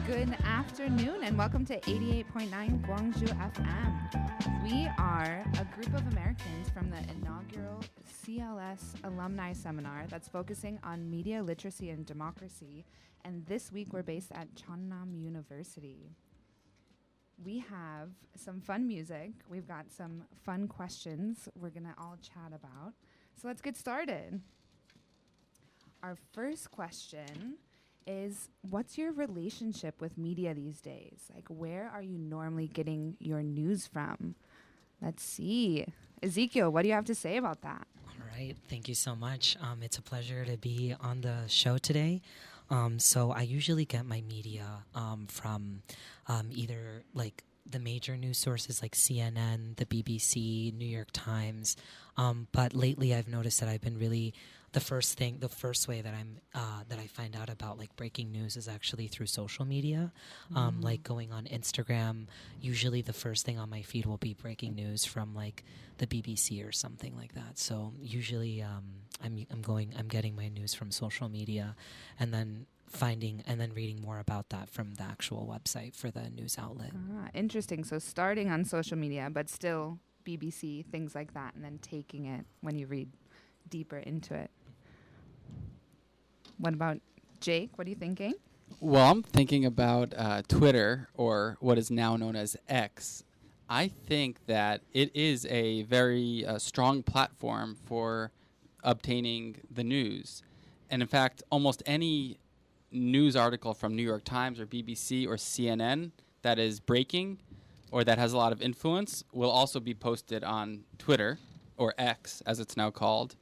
Good afternoon and welcome to 88.9 Gwangju FM. We are a group of Americans from the inaugural CLS Alumni Seminar that's focusing on media literacy and democracy, and this week we're based at Cheonnam University. We have some fun music. We've got some fun questions we're going to all chat about. So let's get started. Our first question is, what's your relationship with media these days? Like, where are you normally getting your news from? Let's see. Ezekiel, what do you have to say about that? All right. Thank you so much. It's a pleasure to be on the show today. So I usually get my media from either like the major news sources like CNN, the BBC, New York Times. But lately I've noticed that I've been really the first way that I find out about like breaking news is actually through social media. Like going on Instagram, usually the first thing on my feed will be breaking news from like the BBC or something like that. So usually I'm getting my news from social media and then reading more about that from the actual website for the news outlet. Interesting. So starting on social media, but still BBC, things like that, and then taking it when you read deeper into it. What about Jake? What are you thinking? Well, I'm thinking about Twitter, or what is now known as X. I think that it is a very strong platform for obtaining the news. And in fact, almost any news article from New York Times or BBC or CNN that is breaking or that has a lot of influence will also be posted on Twitter, or X as it's now called.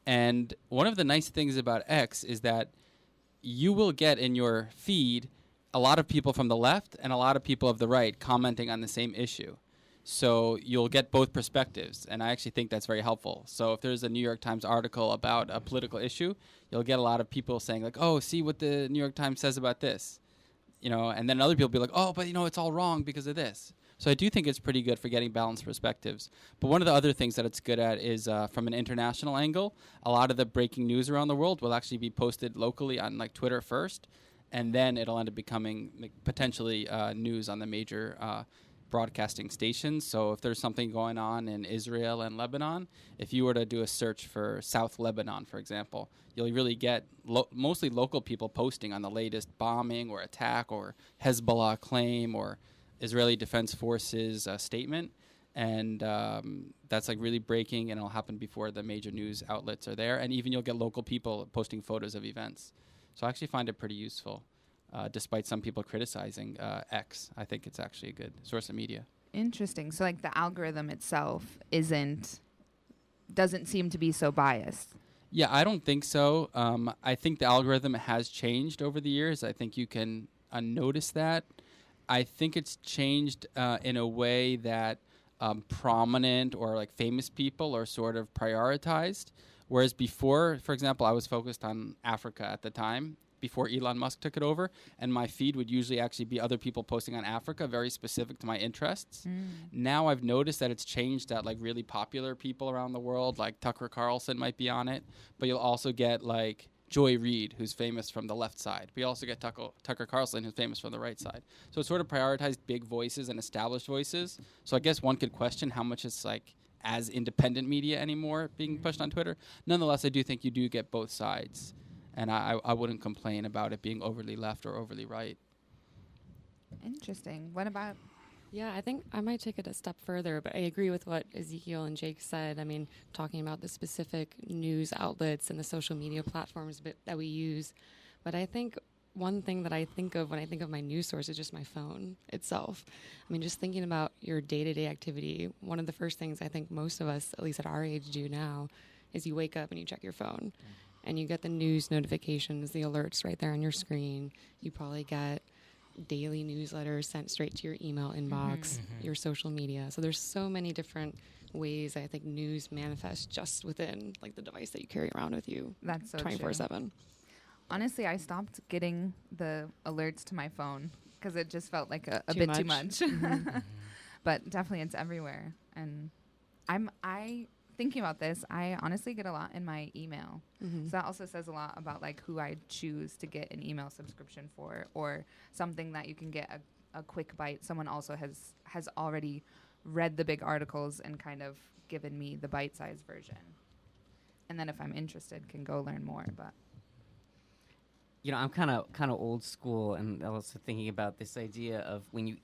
And one of the nice things about X is that you will get in your feed a lot of people from the left and a lot of people of the right commenting on the same issue. So you'll get both perspectives, and I actually think that's very helpful. So if there's a New York Times article about a political issue, you'll get a lot of people saying like, "Oh, see what the New York Times says about this," and then other people be like, "Oh, but it's all wrong because of this." So I do think it's pretty good for getting balanced perspectives. But one of the other things that it's good at is from an international angle, a lot of the breaking news around the world will actually be posted locally on like Twitter first, and then it'll end up becoming potentially news on the major broadcasting stations. So if there's something going on in Israel and Lebanon, if you were to do a search for South Lebanon, for example, you'll really get mostly local people posting on the latest bombing or attack or Hezbollah claim or Israeli Defense Forces statement. And that's like really breaking, and it'll happen before the major news outlets are there. And even you'll get local people posting photos of events. So I actually find it pretty useful. Despite some people criticizing X, I think it's actually a good source of media. Interesting. So like the algorithm itself doesn't seem to be so biased. Yeah, I don't think so. I think the algorithm has changed over the years. I think you can notice that. I think it's changed in a way that prominent or like famous people are sort of prioritized. Whereas before, for example, I was focused on Africa at the time, before Elon Musk took it over, and my feed would usually actually be other people posting on Africa, very specific to my interests. Now I've noticed that it's changed, that like really popular people around the world, like Tucker Carlson might be on it, but you'll also get like Joy Reid, who's famous from the left side. We also get Tucker Carlson, who's famous from the right side. So it's sort of prioritized big voices and established voices. So I guess one could question how much it's like as independent media anymore being pushed on Twitter. Nonetheless, I do think you do get both sides. And I wouldn't complain about it being overly left or overly right. Interesting. What about? Yeah, I think I might take it a step further, but I agree with what Ezekiel and Jake said. I mean, talking about the specific news outlets and the social media platforms that we use. But I think one thing that I think of when I think of my news source is just my phone itself. I mean, just thinking about your day-to-day activity, one of the first things I think most of us, at least at our age, do now is you wake up and you check your phone. And you get the news notifications, the alerts right there on your screen. You probably get daily newsletters sent straight to your email inbox, your social media. So there's so many different ways I think news manifests just within like the device that you carry around with you. That's so 24/7. Honestly, I stopped getting the alerts to my phone because it just felt like a bit too much. But definitely it's everywhere. And I thinking about this, I honestly get a lot in my email. So that also says a lot about like who I choose to get an email subscription for, or something that you can get a quick bite. Someone also has already read the big articles and kind of given me the bite-sized version. And then if I'm interested, can go learn more. But you know, I'm kind of old school, and also thinking about this idea of when you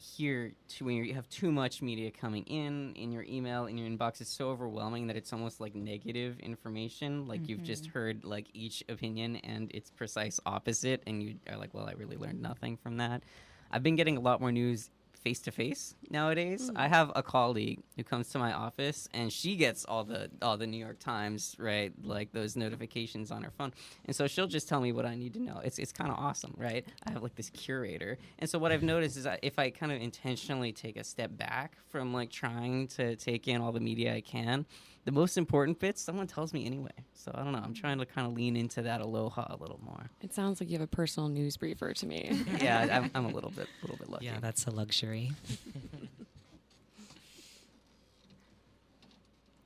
have too much media coming in your email, in your inbox, it's so overwhelming that it's almost like negative information. Like you've just heard like each opinion and its precise opposite, and you are like, well, I really learned nothing from that. I've been getting a lot more news face to face nowadays. I have a colleague who comes to my office, and she gets all the New York Times, right, like those notifications on her phone, and so she'll just tell me what I need to know. It's kind of awesome, right? I have like this curator, and so what I've noticed is that if I kind of intentionally take a step back from like trying to take in all the media I can, the most important bits someone tells me anyway. So I don't know. I'm trying to kind of lean into that aloha a little more. It sounds like you have a personal news briefer to me. Yeah, I'm a little bit lucky. Yeah, that's a luxury.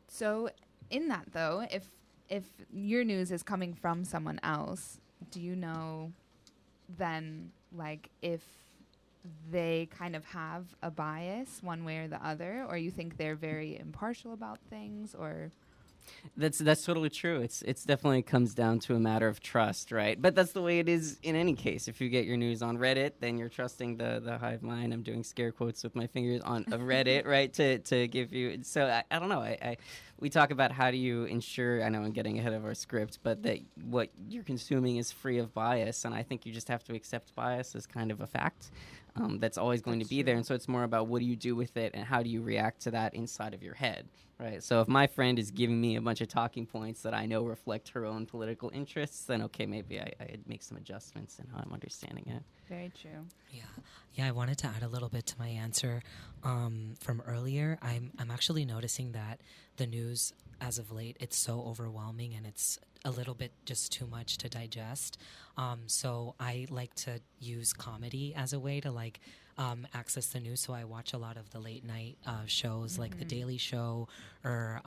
so in that though, if your news is coming from someone else, do you know then like if they kind of have a bias one way or the other, or you think they're very impartial about things? Or That's totally true. It's definitely comes down to a matter of trust, right? But that's the way it is in any case. If you get your news on Reddit, then you're trusting the hive mind. I'm doing scare quotes with my fingers on of Reddit, right? To give you. So I don't know. We talk about how do you ensure. I know I'm getting ahead of our script, but that what you're consuming is free of bias, and I think you just have to accept bias as kind of a fact. That's always going to be there. And so it's more about what do you do with it and how do you react to that inside of your head, right? So if my friend is giving me a bunch of talking points that I know reflect her own political interests, then okay, maybe I'd make some adjustments in how I'm understanding it. very true. Yeah, I wanted to add a little bit to my answer from earlier. I'm actually noticing that the news as of late, it's so overwhelming and it's a little bit just too much to digest. So I like to use comedy as a way to like access the news. So I watch a lot of the late night shows like The Daily Show, or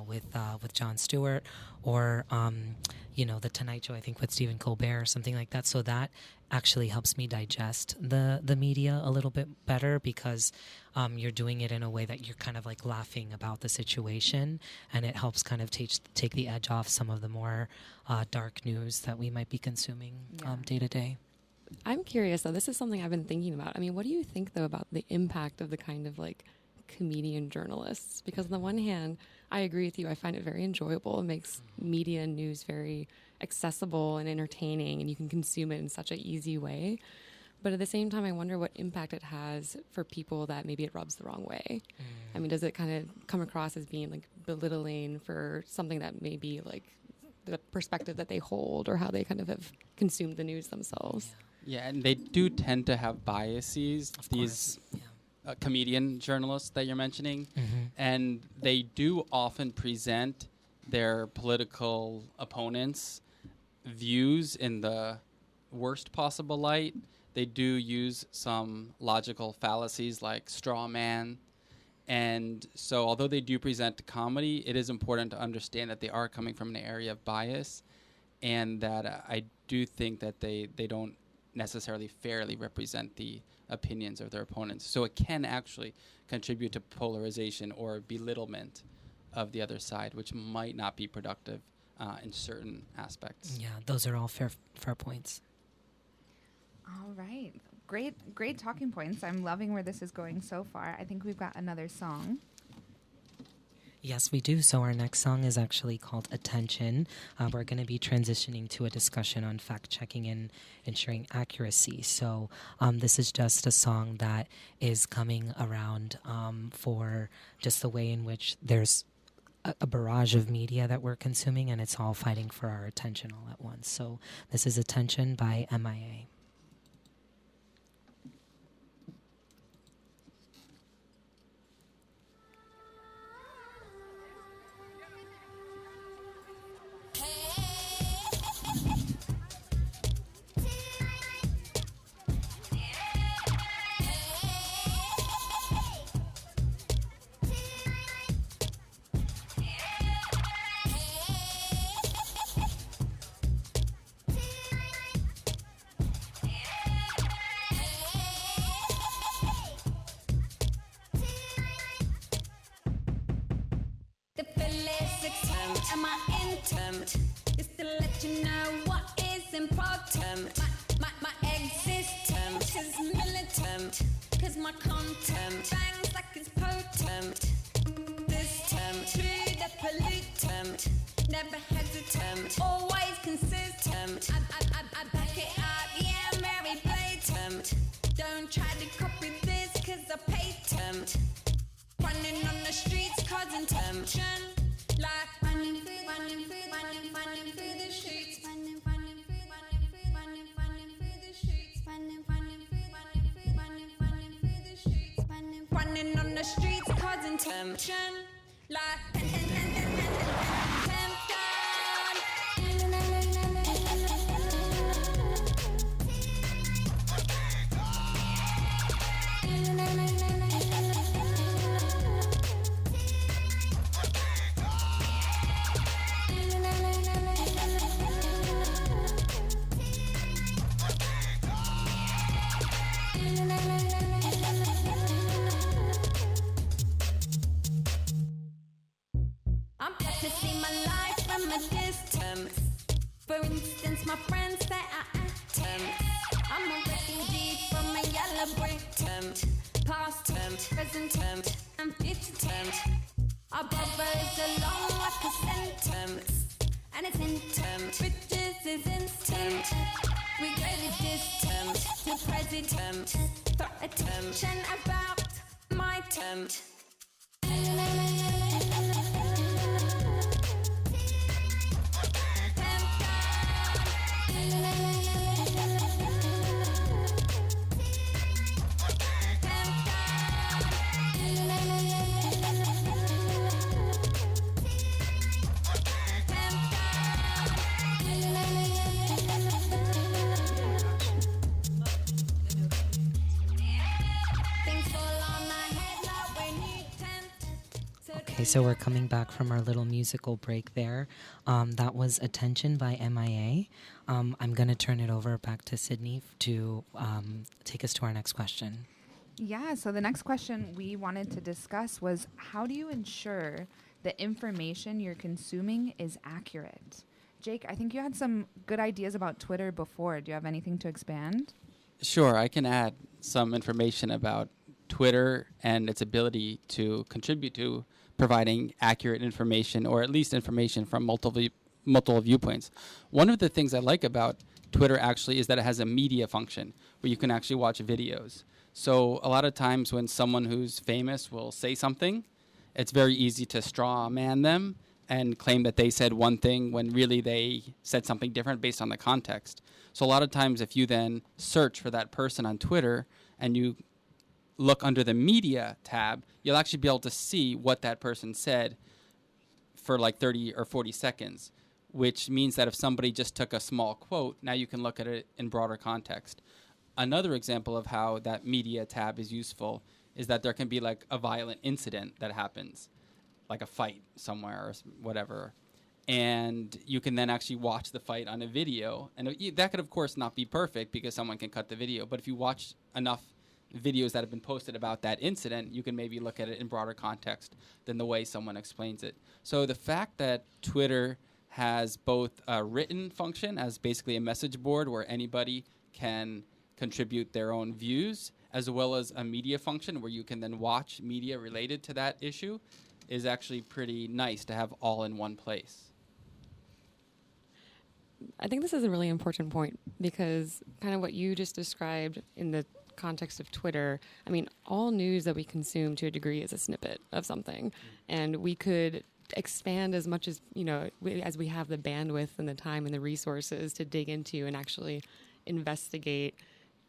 with Jon Stewart, or The Tonight Show, I think with Stephen Colbert or something like that. So that actually helps me digest the media a little bit better, because you're doing it in a way that you're kind of like laughing about the situation, and it helps kind of take the edge off some of the more dark news that we might be consuming day to day. I'm curious, though. This is something I've been thinking about. I mean, what do you think, though, about the impact of the kind of like comedian journalists? Because on the one hand, I agree with you. I find it very enjoyable. It makes media and news very accessible and entertaining, and you can consume it in such an easy way. But at the same time, I wonder what impact it has for people that maybe it rubs the wrong way. I mean, does it kind of come across as being like belittling for something that may be like the perspective that they hold, or how they kind of have consumed the news themselves? Yeah, and they do tend to have biases, Of these course. comedian journalists that you're mentioning, Mm-hmm. and they do often present their political opponents' views in the worst possible light. They do use some logical fallacies like straw man. And so although they do present comedy, it is important to understand that they are coming from an area of bias, and that I do think that they don't necessarily fairly represent the opinions of their opponents. So it can actually contribute to polarization or belittlement of the other side, which might not be productive in certain aspects. Yeah, those are all fair points. All right. Great talking points. I'm loving where this is going so far. I think we've got another song. Yes, we do. So our next song is actually called Attention. We're going to be transitioning to a discussion on fact-checking and ensuring accuracy. So this is just a song that is coming around for just the way in which there's a barrage of media that we're consuming, and it's all fighting for our attention all at once. So this is Attention by MIA. attempt, and my intent is to let you know what is important. My existence is militant, cause my content bangs like it's potent. This tempt, true the pollutant, never hesitant, always consistent. I back it up, yeah, very blatant. Don't try to copy this, cause I patent. Running on the streets causing tension, like running through the streets, running on the streets causing tension, like I'm glad to see my life from a distance. For instance, my friends say I attempt. I'm a refugee from a yellow brick tent. Past tent, present tent, and future tent. Our brother is along like a sentence, and it's intent. Riches is instant. We go the distance to president for attention about my tent. Okay, so we're coming back from our little musical break there. That was Attention by MIA. I'm going to turn it over back to Sydney to take us to our next question. Yeah, so the next question we wanted to discuss was, how do you ensure the information you're consuming is accurate? Jake, I think you had some good ideas about Twitter before. Do you have anything to expand? Sure, I can add some information about Twitter and its ability to contribute to providing accurate information, or at least information from multiple viewpoints. One of the things I like about Twitter actually is that it has a media function where you can actually watch videos. So a lot of times when someone who's famous will say something, it's very easy to straw man them and claim that they said one thing when really they said something different based on the context. So a lot of times if you then search for that person on Twitter and you look under the media tab, you'll actually be able to see what that person said for like 30 or 40 seconds, which means that if somebody just took a small quote, now you can look at it in broader context. Another example of how that media tab is useful is that there can be like a violent incident that happens, like a fight somewhere or whatever, and you can then actually watch the fight on a video. And that could, of course, not be perfect because someone can cut the video, but if you watch enough videos that have been posted about that incident, you can maybe look at it in broader context than the way someone explains it. So the fact that Twitter has both a written function as basically a message board where anybody can contribute their own views, as well as a media function where you can then watch media related to that issue, is actually pretty nice to have all in one place. I think this is a really important point because kind of what you just described in the context of Twitter, I mean, all news that we consume to a degree is a snippet of something, and we could expand as much as, as we have the bandwidth and the time and the resources to dig into and actually investigate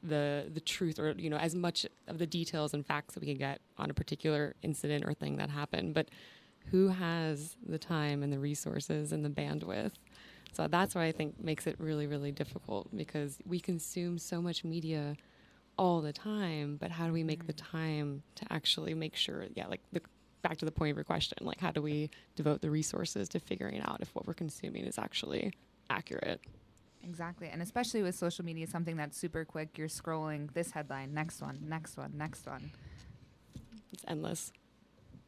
the truth, or, as much of the details and facts that we can get on a particular incident or thing that happened. But who has the time and the resources and the bandwidth? So that's why I think makes it really, really difficult, because we consume so much media all the time, but how do we make the time to actually make sure, back to the point of your question, like how do we devote the resources to figuring out if what we're consuming is actually accurate? Exactly. And especially with social media, something that's super quick. You're scrolling this headline, next one, next one, next one. It's endless.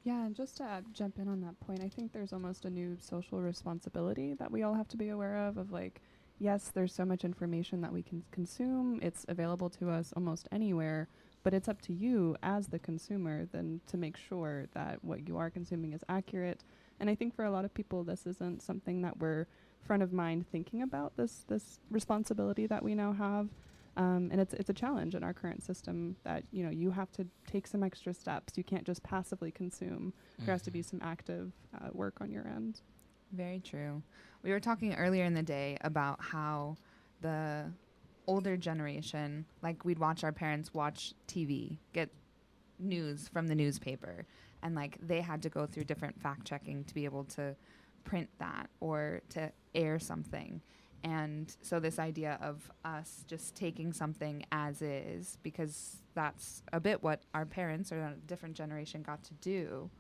Yeah, and just to jump in on that point, I think there's almost a new social responsibility that we all have to be aware of like, yes, there's so much information that we can consume. It's available to us almost anywhere, but it's up to you as the consumer then to make sure that what you are consuming is accurate. And I think for a lot of people, this isn't something that we're front of mind thinking about, this responsibility that we now have. And it's a challenge in our current system that, you know, you have to take some extra steps. You can't just passively consume. There has to be some active work on your end. Very true. We were talking earlier in the day about how the older generation, like we'd watch our parents watch TV, get news from the newspaper, and like they had to go through different fact checking to be able to print that or to air something. And so this idea of us just taking something as is, because that's a bit what our parents or a different generation got to do.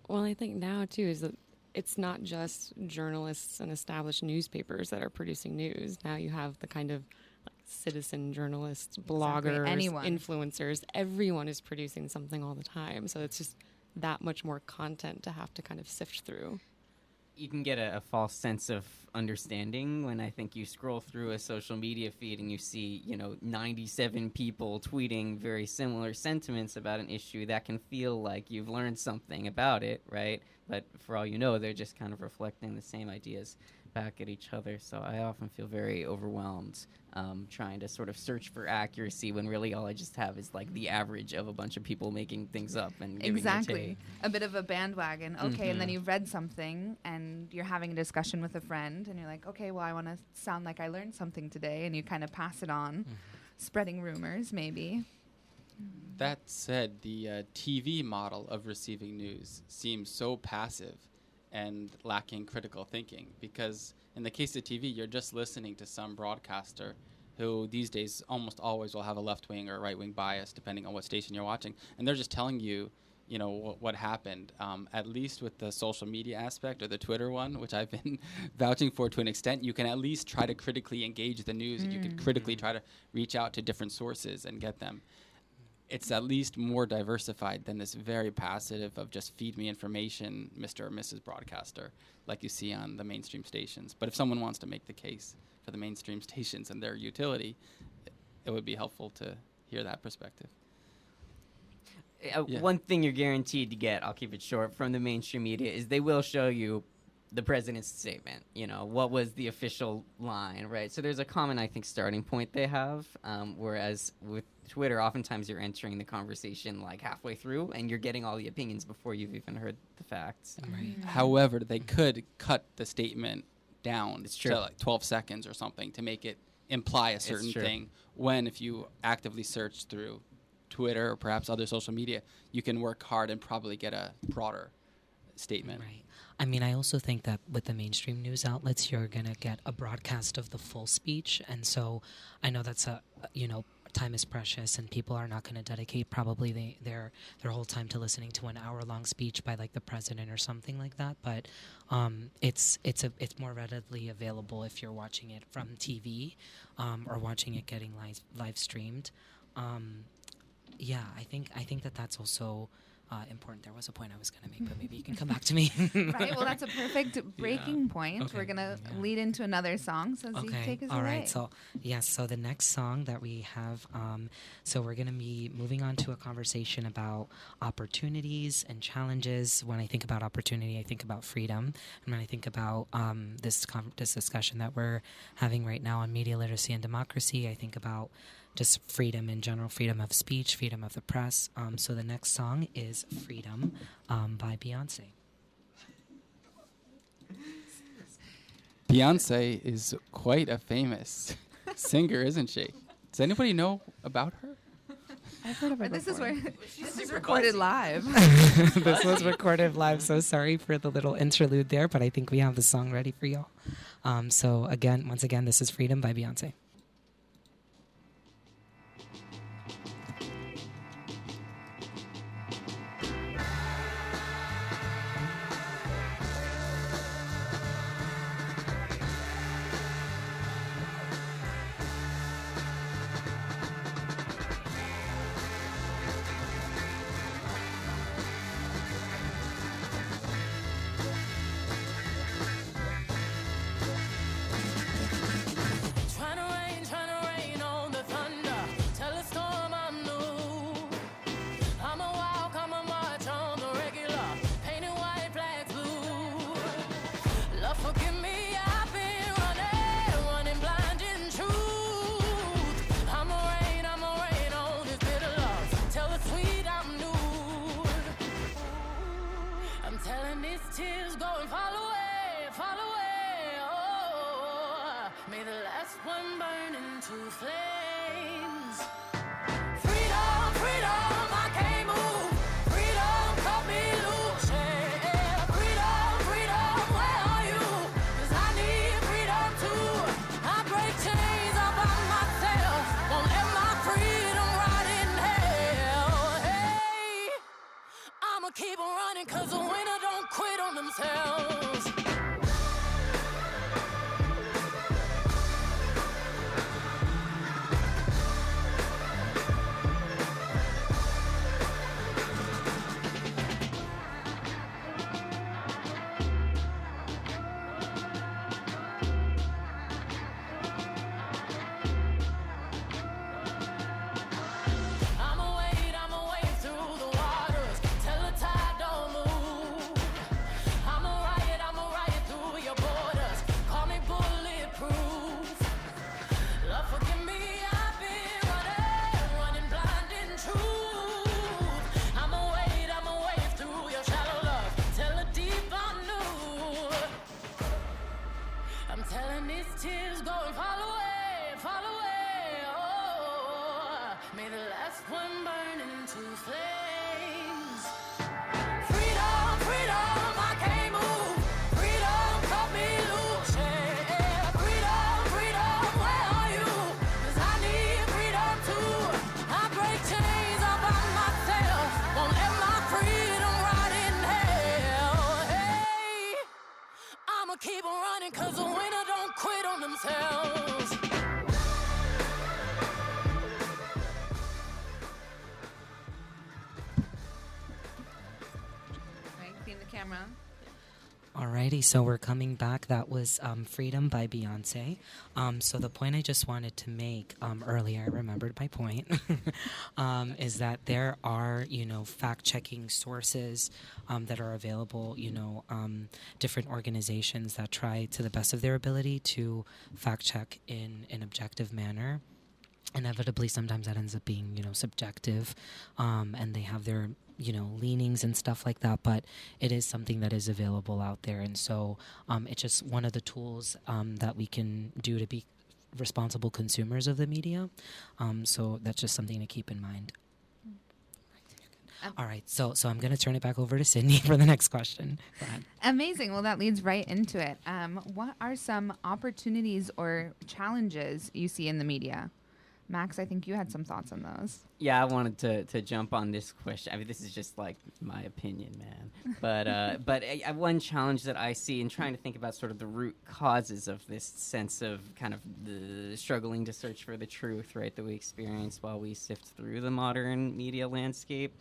Well, I think now, too, is that it's not just journalists and established newspapers that are producing news. Now you have the kind of like citizen journalists, bloggers, anyone. Influencers. Everyone is producing something all the time. So it's just that much more content to have to kind of sift through. You can get a false sense of understanding when I think you scroll through a social media feed and you see, 97 people tweeting very similar sentiments about an issue. That can feel like you've learned something about it, right? But for all you know, they're just kind of reflecting the same ideas back at each other. So I often feel very overwhelmed trying to sort of search for accuracy when really all I just have is like the average of a bunch of people making things up and giving their Exactly. take. A bit of a bandwagon. Okay, and then you've read something and you're having a discussion with a friend and you're like, okay, well, I want to sound like I learned something today, and you kind of pass it on, spreading rumors maybe. That said, the TV model of receiving news seems so passive and lacking critical thinking, because in the case of TV, you're just listening to some broadcaster who these days almost always will have a left-wing or right-wing bias depending on what station you're watching, and they're just telling you, what happened. At least with the social media aspect or the Twitter one, which I've been vouching for to an extent, you can at least try to critically engage the news, and you can critically try to reach out to different sources and get them. It's at least more diversified than this very passive of just feed me information, Mr. or Mrs. Broadcaster, like you see on the mainstream stations. But if someone wants to make the case for the mainstream stations and their utility, it would be helpful to hear that perspective. Yeah. One thing you're guaranteed to get, I'll keep it short, from the mainstream media is they will show you the president's statement. What was the official line, right? So there's a common, I think, starting point they have, whereas with Twitter, oftentimes you're entering the conversation like halfway through and you're getting all the opinions before you've even heard the facts. Right. However, they could cut the statement down It's true. to like 12 seconds or something to make it imply a certain true. thing, when if you actively search through Twitter or perhaps other social media, you can work hard and probably get a broader statement. Right. I mean, I also think that with the mainstream news outlets, you're going to get a broadcast of the full speech. And so I know that's time is precious and people are not going to dedicate probably their whole time to listening to an hour-long speech by like the president or something like that. But it's more readily available if you're watching it from TV or watching it getting live streamed. I think that's also important. There was a point I was going to make, but maybe you can come back to me. Right. Well, that's a perfect breaking point. Okay. We're going to lead into another song. So Zeke, take us All away. right. So, so the next song that we have, so we're going to be moving on to a conversation about opportunities and challenges. When I think about opportunity, I think about freedom. And when I think about this discussion that we're having right now on media literacy and democracy, I think about just freedom in general, freedom of speech, freedom of the press. So the next song is Freedom by Beyonce. Beyonce is quite a famous singer, isn't she? Does anybody know about her? I've heard of it This is before. where this is recorded live. This was recorded live, so sorry for the little interlude there, but I think we have the song ready for y'all. So once again, this is Freedom by Beyonce. last one burning to flames. Freedom, freedom, I can't move. Freedom, cut me loose. Yeah. Freedom, freedom, where are you? 'Cause I need freedom too. I break chains all by myself. Won't let my freedom rot in hell. Hey, I'ma keep on running 'cause the winner don't quit on themselves. I'ma wade through the waters till the tide don't move. I'ma riot through your borders. Call me bulletproof. Lord, forgive me, I've been running blind in truth. I'ma wade through your shallow love till the deep I knew. I'm telling these tears go and fall away, fall away. Oh, may the last one burn into flames. Freedom, freedom, I can't move. Freedom, cut me loose. Yeah. Freedom, freedom, where are you? 'Cause I need freedom too. I break chains all by myself. Won't let my freedom rot in hell. Hey, I'ma keep on running 'cause the winner don't quit on themselves. Right, clean the camera. Alrighty, so we're coming back. That was Freedom by Beyonce. So the point I just wanted to make earlier, I remembered my point, is that there are, fact-checking sources that are available, different organizations that try to the best of their ability to fact-check in an objective manner. Inevitably, sometimes that ends up being, subjective, and they have their leanings and stuff like that, but it is something that is available out there. And so it's just one of the tools that we can do to be responsible consumers of the media. So that's just something to keep in mind. All right, so I'm going to turn it back over to Sydney for the next question. Go ahead. Amazing. Well, that leads right into it. What are some opportunities or challenges you see in the media? Max, I think you had some thoughts on those. Yeah, I wanted to jump on this question. I mean, this is just like my opinion, man. But one challenge that I see in trying to think about sort of the root causes of this sense of kind of the struggling to search for the truth, right, that we experience while we sift through the modern media landscape.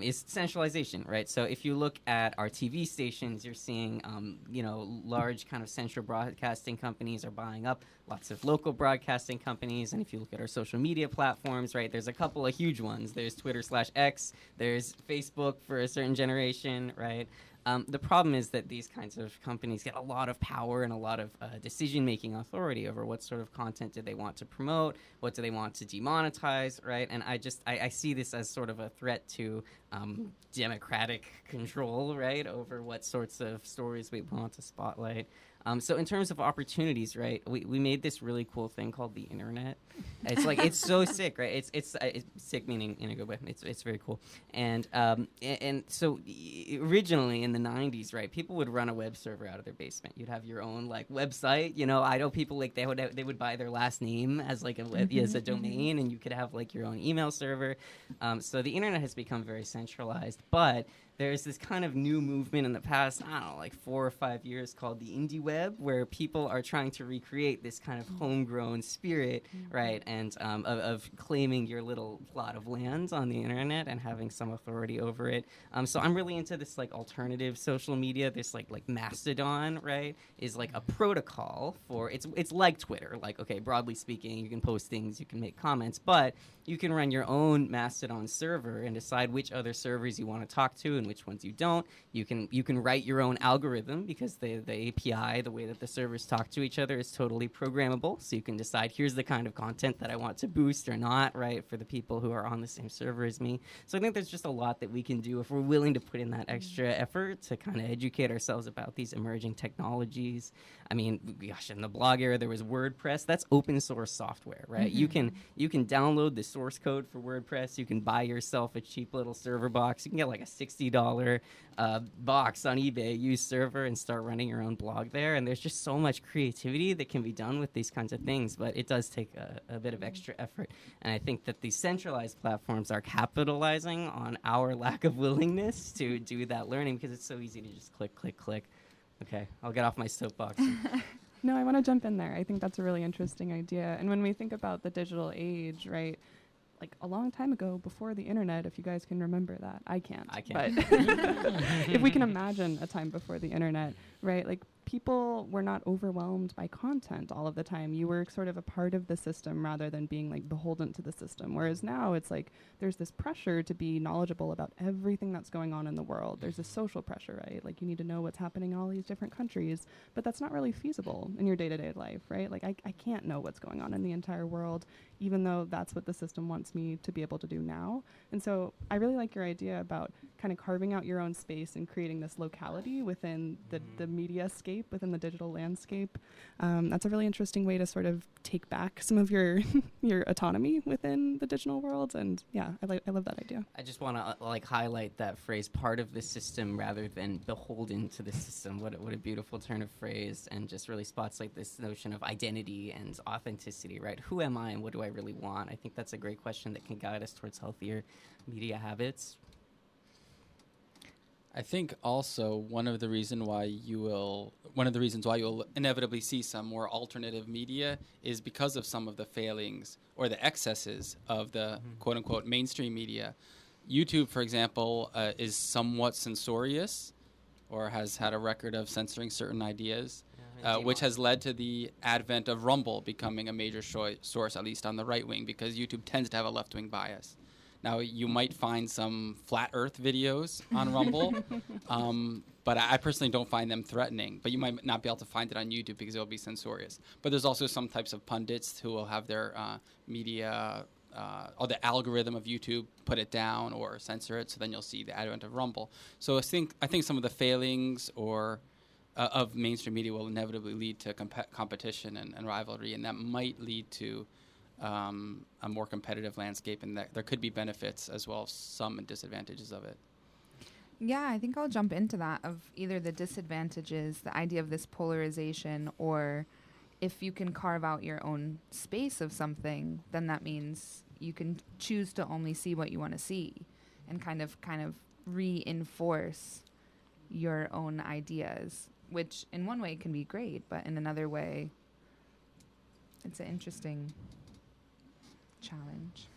Is centralization, right? So if you look at our TV stations, you're seeing, large kind of central broadcasting companies are buying up lots of local broadcasting companies. And if you look at our social media platforms, right, there's a couple of huge ones. There's Twitter/X, there's Facebook for a certain generation, right? The problem is that these kinds of companies get a lot of power and a lot of decision-making authority over what sort of content do they want to promote, what do they want to demonetize, right? And I see this as sort of a threat to democratic control, right, over what sorts of stories we want to spotlight. So in terms of opportunities, right, we made this really cool thing called the internet. It's like, it's so sick, right? It's sick meaning in a good way. It's very cool. And so originally in the 90s, right, people would run a web server out of their basement. You'd have your own like website. I know people like they would buy their last name as like as a domain, and you could have like your own email server. So the internet has become very centralized, but there's this kind of new movement in the past, I don't know, like 4 or 5 years called the indie web, where people are trying to recreate this kind of homegrown spirit, right, and of claiming your little plot of land on the internet and having some authority over it. So I'm really into this like alternative social media. This like Mastodon, right, is like a protocol for it's like Twitter. Like, okay, broadly speaking, you can post things, you can make comments, but you can run your own Mastodon server and decide which other servers you want to talk to and and which ones you don't. You can write your own algorithm because the API, the way that the servers talk to each other, is totally programmable. So you can decide, here's the kind of content that I want to boost or not, right, for the people who are on the same server as me. So I think there's just a lot that we can do if we're willing to put in that extra effort to kind of educate ourselves about these emerging technologies. I mean, gosh, in the blog era, there was WordPress. That's open source software, right? You can download the source code for WordPress. You can buy yourself a cheap little server box. You can get like a $60 box on eBay, used server, and start running your own blog there. And there's just so much creativity that can be done with these kinds of things, but it does take a bit of extra effort. And I think that these centralized platforms are capitalizing on our lack of willingness to do that learning because it's so easy to just click, click, click. Okay, I'll get off my soapbox. No, I want to jump in there. I think that's a really interesting idea. And when we think about the digital age, right, like a long time ago before the internet, if you guys can remember that. I can't. But if we can imagine a time before the internet, right, like people were not overwhelmed by content all of the time. You were sort of a part of the system rather than being like beholden to the system. Whereas now it's like there's this pressure to be knowledgeable about everything that's going on in the world. There's a social pressure, right? Like you need to know what's happening in all these different countries, but that's not really feasible in your day-to-day life, right? Like I can't know what's going on in the entire world, even though that's what the system wants me to be able to do now. And so I really like your idea about kind of carving out your own space and creating this locality within the media scape, within the digital landscape. That's a really interesting way to sort of take back some of your your autonomy within the digital world. And yeah, I love that idea. I just want to highlight that phrase, part of the system rather than beholden to the system. What a beautiful turn of phrase, and just really spots like this notion of identity and authenticity, right? Who am I and what do I really want? I think that's a great question that can guide us towards healthier media habits. I think also one of the reasons why you'll inevitably see some more alternative media is because of some of the failings or the excesses of the quote unquote mainstream media. YouTube, for example, is somewhat censorious or has had a record of censoring certain ideas, which has led to the advent of Rumble becoming a major source, at least on the right wing, because YouTube tends to have a left wing bias. Now, you might find some flat earth videos on Rumble, but I personally don't find them threatening. But you might not be able to find it on YouTube because it will be censorious. But there's also some types of pundits who will have their media or the algorithm of YouTube put it down or censor it, so then you'll see the advent of Rumble. So I think some of the failings of mainstream media will inevitably lead to competition and rivalry, and that might lead to a more competitive landscape, and that there could be benefits as well as some disadvantages of it. Yeah, I think I'll jump into that, of either the disadvantages, the idea of this polarization, or if you can carve out your own space of something, then that means you can choose to only see what you want to see and kind of reinforce your own ideas, which in one way can be great, but in another way it's an interesting challenge.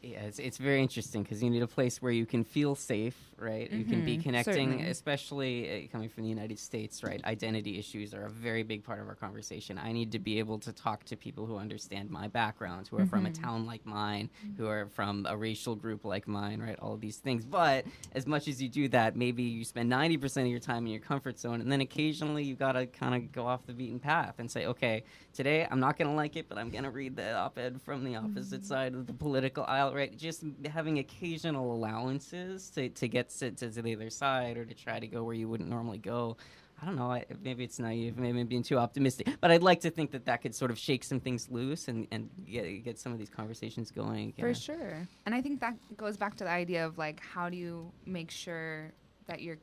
Yeah, it's very interesting because you need a place where you can feel safe, right? You can be connecting, certainly. especially coming from the United States, right? Identity issues are a very big part of our conversation. I need to be able to talk to people who understand my background, who are from a town like mine, who are from a racial group like mine, right? All of these things. But as much as you do that, maybe you spend 90% of your time in your comfort zone, and then occasionally you got to kind of go off the beaten path and say, okay, today I'm not going to like it, but I'm going to read the op-ed from the opposite side of the political aisle, right? Just having occasional allowances to get to the other side, or to try to go where you wouldn't normally go. I don't know, maybe it's naive, maybe I'm being too optimistic, but I'd like to think that could sort of shake some things loose and get some of these conversations going. For sure. And I think that goes back to the idea of like, how do you make sure that you're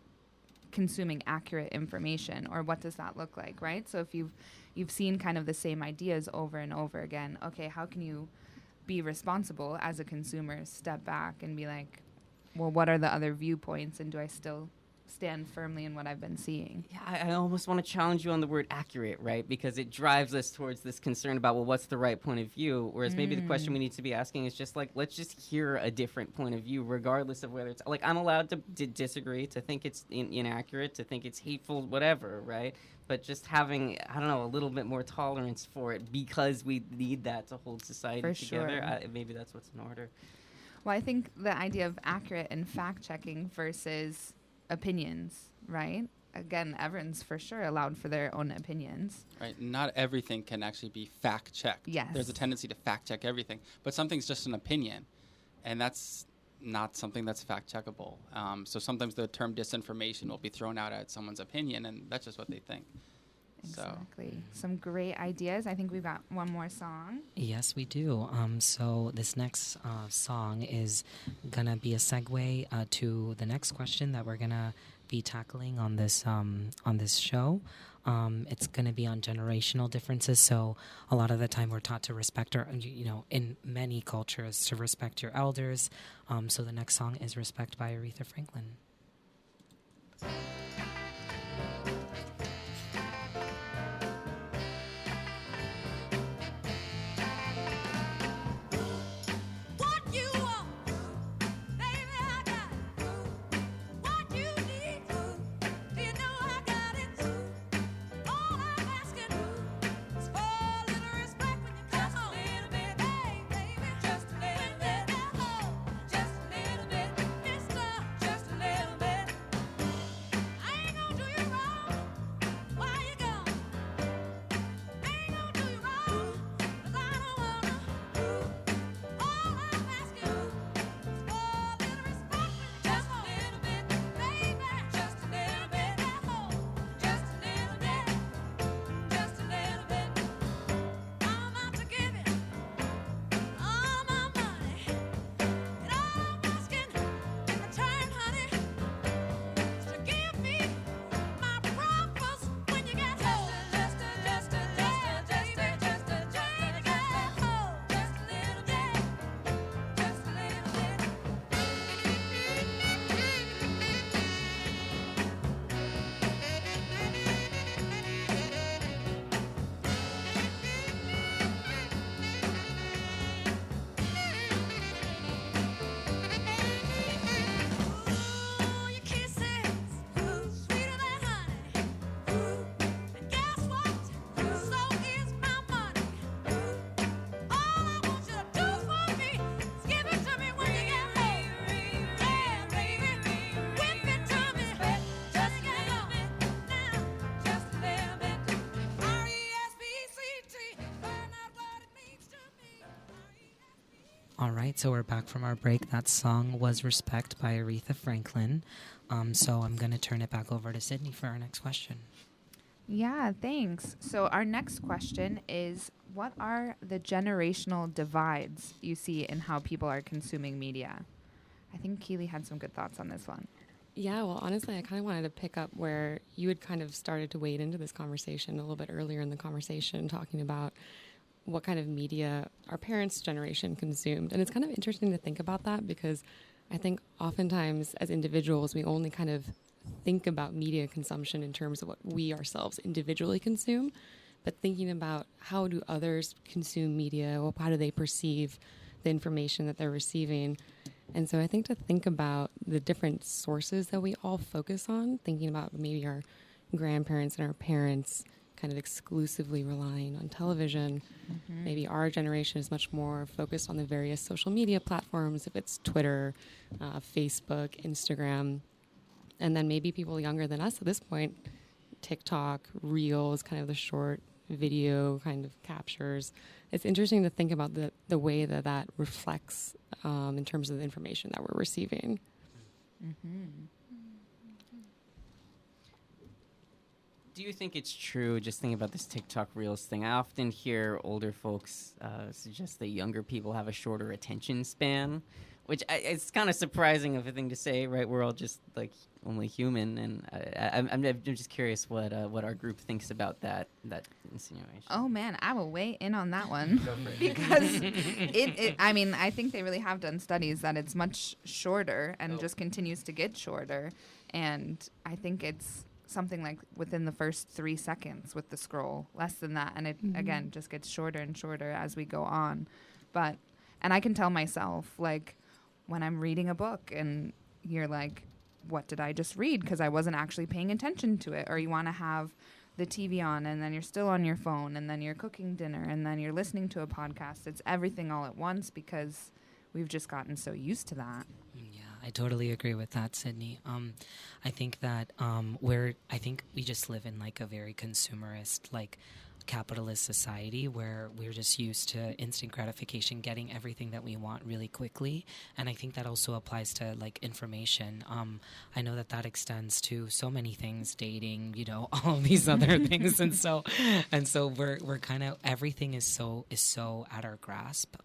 consuming accurate information, or what does that look like, right? So if you've seen kind of the same ideas over and over again, okay, how can you be responsible as a consumer, step back and be like, well, what are the other viewpoints, and do I still stand firmly in what I've been seeing? Yeah, I almost want to challenge you on the word accurate, right? Because it drives us towards this concern about, well, what's the right point of view? Whereas maybe the question we need to be asking is just like, let's just hear a different point of view, regardless of whether it's like, I'm allowed to disagree, to think it's inaccurate, to think it's hateful, whatever, right? But just having, I don't know, a little bit more tolerance for it, because we need that to hold society For together. sure. Maybe that's what's in order. Well, I think the idea of accurate and fact-checking versus opinions, right? Again, everyone's for sure allowed for their own opinions. Right. Not everything can actually be fact-checked. Yes. There's a tendency to fact-check everything, but something's just an opinion, and that's not something that's fact-checkable. So sometimes the term disinformation will be thrown out at someone's opinion, and that's just what they think. Exactly. Some great ideas. I think we've got one more song. Yes, we do. So this next song is gonna be a segue to the next question that we're gonna be tackling on this show. It's gonna be on generational differences. So a lot of the time we're taught to respect our, in many cultures, to respect your elders. So the next song is "Respect" by Aretha Franklin. What you want, baby, I got it. What you need, you know I got it. All I'm asking is for a little respect when you come home. Just a little bit, baby, just a little bit. Just a little bit, mister, just a little bit. I ain't gonna do you wrong while you're gone. I ain't gonna do you wrong 'cause I don't wanna. All I'm asking is for a little respect. Just a little bit, baby. Just a little bit. Just a little bit. Just a little bit. I'm out to give you all my money. And all I'm asking in return, honey, is to give me my promise when you get home. Just a little bit. Just a little bit. Just a little bit. Ooh, your kisses, sweeter than honey. And guess what? So is my money. All I want you to do for me is give it to me when you get home. Yeah, baby, whip it to me. Just get home now, just a little bit. RESPCT, find out what it means to me. All right, so we're back from our break. That song was "Respect" by Aretha Franklin. So I'm going to turn it back over to Sydney for our next question. Yeah, thanks. So our next question is, what are the generational divides you see in how people are consuming media? I think Keely had some good thoughts on this one. Yeah, well, honestly, I kind of wanted to pick up where you had kind of started to wade into this conversation a little bit earlier in the conversation, talking about what kind of media our parents' generation consumed. And it's kind of interesting to think about that because I think oftentimes as individuals, we only kind of think about media consumption in terms of what we ourselves individually consume. But thinking about how do others consume media, how do they perceive the information that they're receiving. And so I think to think about the different sources that we all focus on, thinking about maybe our grandparents and our parents kind of exclusively relying on television. Maybe our generation is much more focused on the various social media platforms, if it's Twitter, Facebook, Instagram. And then maybe people younger than us at this point, TikTok, Reels, kind of the short video kind of captures. It's interesting to think about the way that reflects in terms of the information that we're receiving. Do you think it's true, just thinking about this TikTok Reels thing, I often hear older folks suggest that younger people have a shorter attention span, which it's kind of surprising of a thing to say, right? We're all just like only human, and I'm just curious what our group thinks about that insinuation. Oh man, I will weigh in on that one because I mean, I think they really have done studies that it's much shorter and just continues to get shorter, and I think it's something like within the first 3 seconds with the scroll, less than that, and it again just gets shorter and shorter as we go on. And I can tell myself, like, when I'm reading a book and you're like, what did I just read? Because I wasn't actually paying attention to it. Or you want to have the TV on and then you're still on your phone and then you're cooking dinner and then you're listening to a podcast. It's everything all at once because we've just gotten so used to that. Yeah, I totally agree with that, Sydney. I think that I think we just live in like a very consumerist, like capitalist society where we're just used to instant gratification, getting everything that we want really quickly. And I think that also applies to like information. I know that extends to so many things, dating, all of these other things. And so we're kind of, everything is so at our grasp.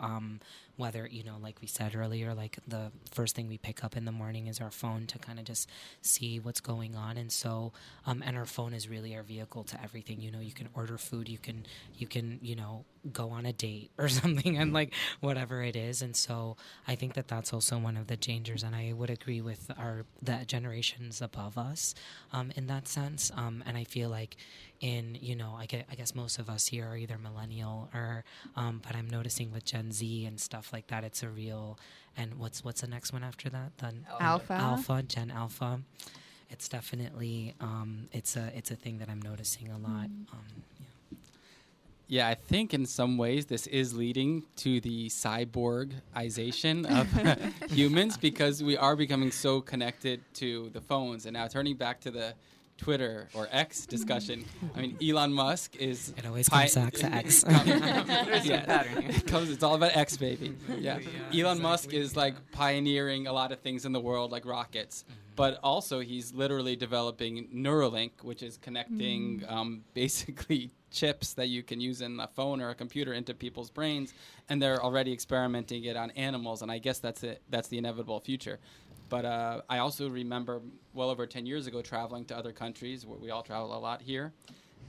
Whether, like we said earlier, like the first thing we pick up in the morning is our phone to kind of just see what's going on. And so, and our phone is really our vehicle to everything. You can order food, you can, go on a date or something, and like whatever it is. And so I think that's also one of the dangers. And I would agree with the generations above us in that sense. And I feel like I guess most of us here are either millennial or, but I'm noticing with Gen Z and stuff like that, it's a real, and what's the next one after that? Then Gen Alpha. It's definitely, it's a thing that I'm noticing a lot. Yeah, I think in some ways this is leading to the cyborgization of humans, because we are becoming so connected to the phones. And now turning back to the Twitter or X discussion, I mean, Elon Musk is... It always comes back to X. It's all about X, baby. Yeah. Elon Musk is like pioneering a lot of things in the world, like rockets. But also he's literally developing Neuralink, which is connecting basically chips that you can use in a phone or a computer into people's brains. And they're already experimenting it on animals. And I guess that's the inevitable future. But I also remember well over 10 years ago traveling to other countries where we all travel a lot here,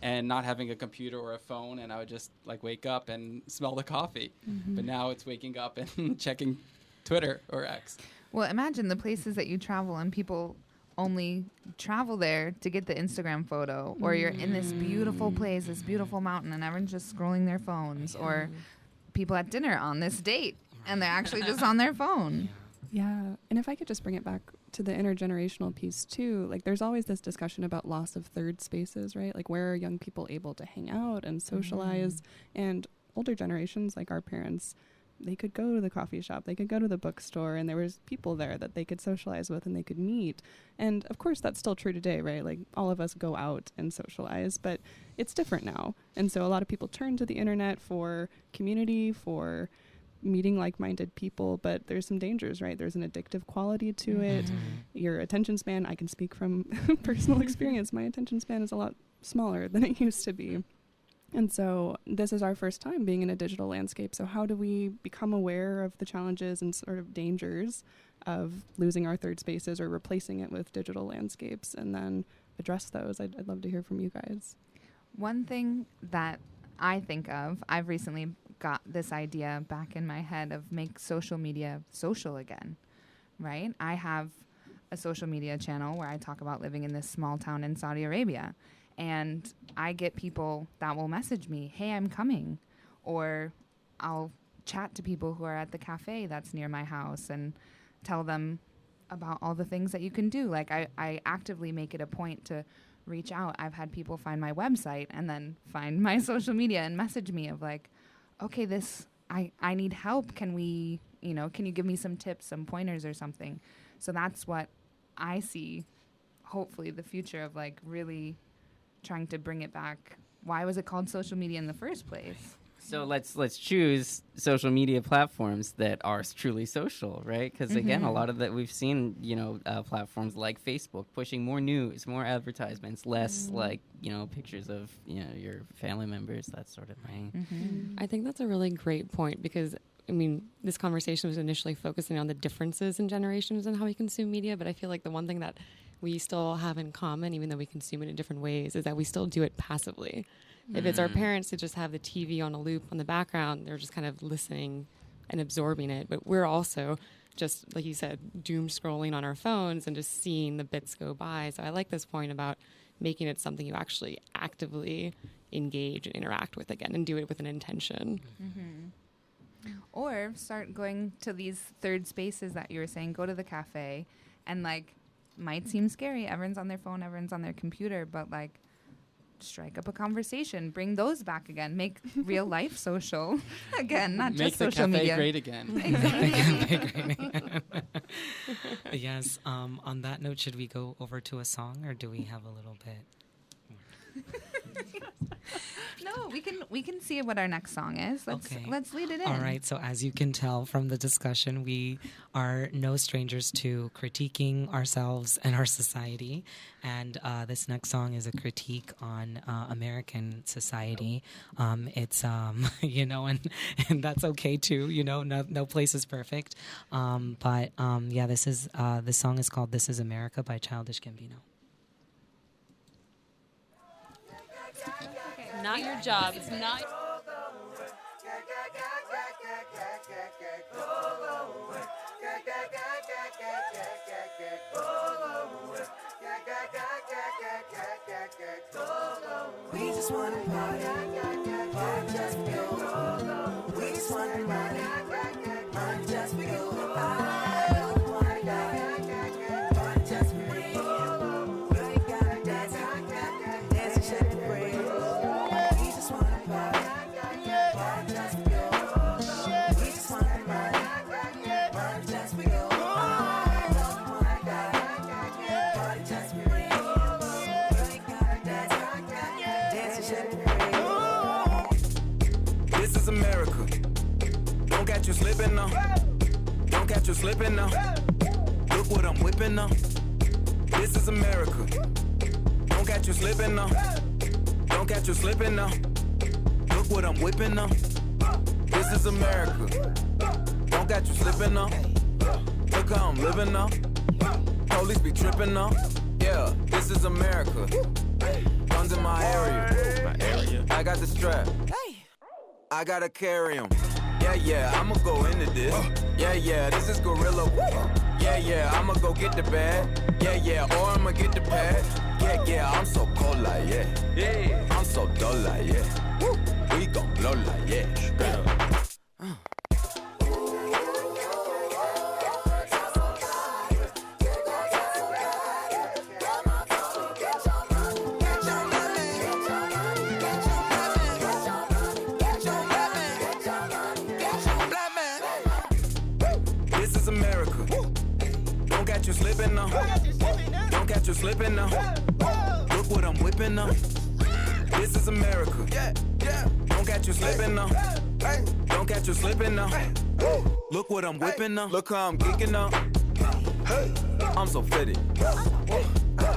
and not having a computer or a phone, and I would just like wake up and smell the coffee. But now it's waking up and checking Twitter or X. Well, imagine the places that you travel and people only travel there to get the Instagram photo, or you're in this beautiful place, this beautiful mountain, and everyone's just scrolling their phones, or people at dinner on this date and they're actually just on their phone. Yeah, and if I could just bring it back to the intergenerational piece too, like there's always this discussion about loss of third spaces, right? Like where are young people able to hang out and socialize? And older generations, like our parents, they could go to the coffee shop, they could go to the bookstore, and there was people there that they could socialize with and they could meet. And of course that's still true today, right? Like all of us go out and socialize, but it's different now. And so a lot of people turn to the internet for community, for meeting like-minded people, but there's some dangers, right? There's an addictive quality to it. Your attention span, I can speak from personal experience, my attention span is a lot smaller than it used to be. And so this is our first time being in a digital landscape. So how do we become aware of the challenges and sort of dangers of losing our third spaces or replacing it with digital landscapes, and then address those? I'd love to hear from you guys. One thing that I think of, I've recently got this idea back in my head of make social media social again, right? I have a social media channel where I talk about living in this small town in Saudi Arabia, and I get people that will message me, hey, I'm coming, or I'll chat to people who are at the cafe that's near my house and tell them about all the things that you can do. Like I actively make it a point to reach out. I've had people find my website and then find my social media and message me of like, okay, I need help. Can you give me some tips, some pointers or something? So that's what I see, hopefully the future of like really trying to bring it back. Why was it called social media in the first place? So let's choose social media platforms that are truly social, right? Because again, a lot of that we've seen, platforms like Facebook pushing more news, more advertisements, less like pictures of your family members, that sort of thing. I think that's a really great point, because I mean, this conversation was initially focusing on the differences in generations and how we consume media, but I feel like the one thing that we still have in common, even though we consume it in different ways, is that we still do it passively. If it's our parents who just have the TV on a loop on the background, they're just kind of listening and absorbing it. But we're also just, like you said, doom scrolling on our phones and just seeing the bits go by. So I like this point about making it something you actually actively engage and interact with again, and do it with an intention. Or start going to these third spaces that you were saying, go to the cafe, and like, might seem scary. Everyone's on their phone, everyone's on their computer, but like, strike up a conversation, bring those back again, make real life social again, not Make just the social cafe media. great again. Yes. On that note, should we go over to a song, or do we have a little bit? No, we can see what our next song is. Let's lead it in. All right. So as you can tell from the discussion, we are no strangers to critiquing ourselves and our society. And this next song is a critique on American society. It's and that's okay too. No place is perfect. But this song is called "This Is America" by Childish Gambino. Not your job. It's not. We just wanna party, party just for you. We just wanna party, party just for you. Party just for me. Girl, you gotta dance, dance and shake and breathe. We just wanna party, party just for you. We just wanna party, party just for you. Party just for me. This is America. Don't catch you slipping now. Don't catch you slipping now. Look what I'm whipping now. This is America. Don't catch you slipping now. Don't catch you slipping now. Look what I'm whipping now. This is America. Don't catch you slipping now. Look how I'm living now. Police be tripping now. Yeah, this is America. Guns in my area. I got the strap. I gotta carry 'em. Yeah, I'ma go into this. Yeah, this is gorilla. Yeah, I'ma go get the bag. Yeah, or I'ma get the pad. Yeah, I'm so cold like yeah. I'm so dull like yeah. We gon' blow like yeah. Slipping now. Don't catch you slipping now. Look what I'm whipping now. This is America. Don't catch you slipping now. Don't catch you slipping now. Look what I'm whipping now. Look how I'm geeking now. I'm so fitted.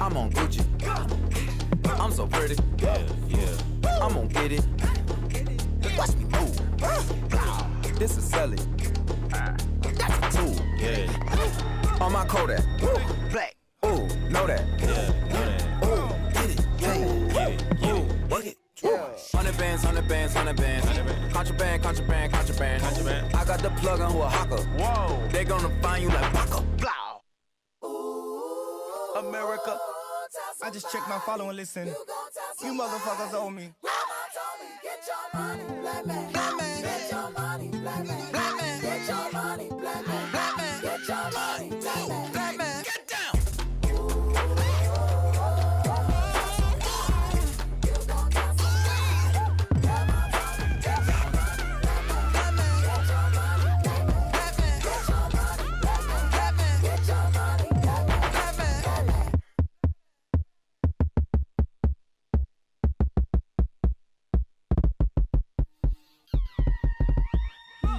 I'm on Gucci. I'm so pretty. Yeah. I'm gonna get it. Watch me move. This is selling. That's a tool. Yeah. On my Kodak, black, ooh, know that, ooh, get it, yeah, ooh, work it, 100 bands, contraband, I got the plug on who a hawker, whoa, they gonna find you like Baka, blah, ooh, America, I just checked my follow and listen, you motherfuckers owe me. Get your money, black man, get your money, black man, get your money, black man, get your money, black man, get down.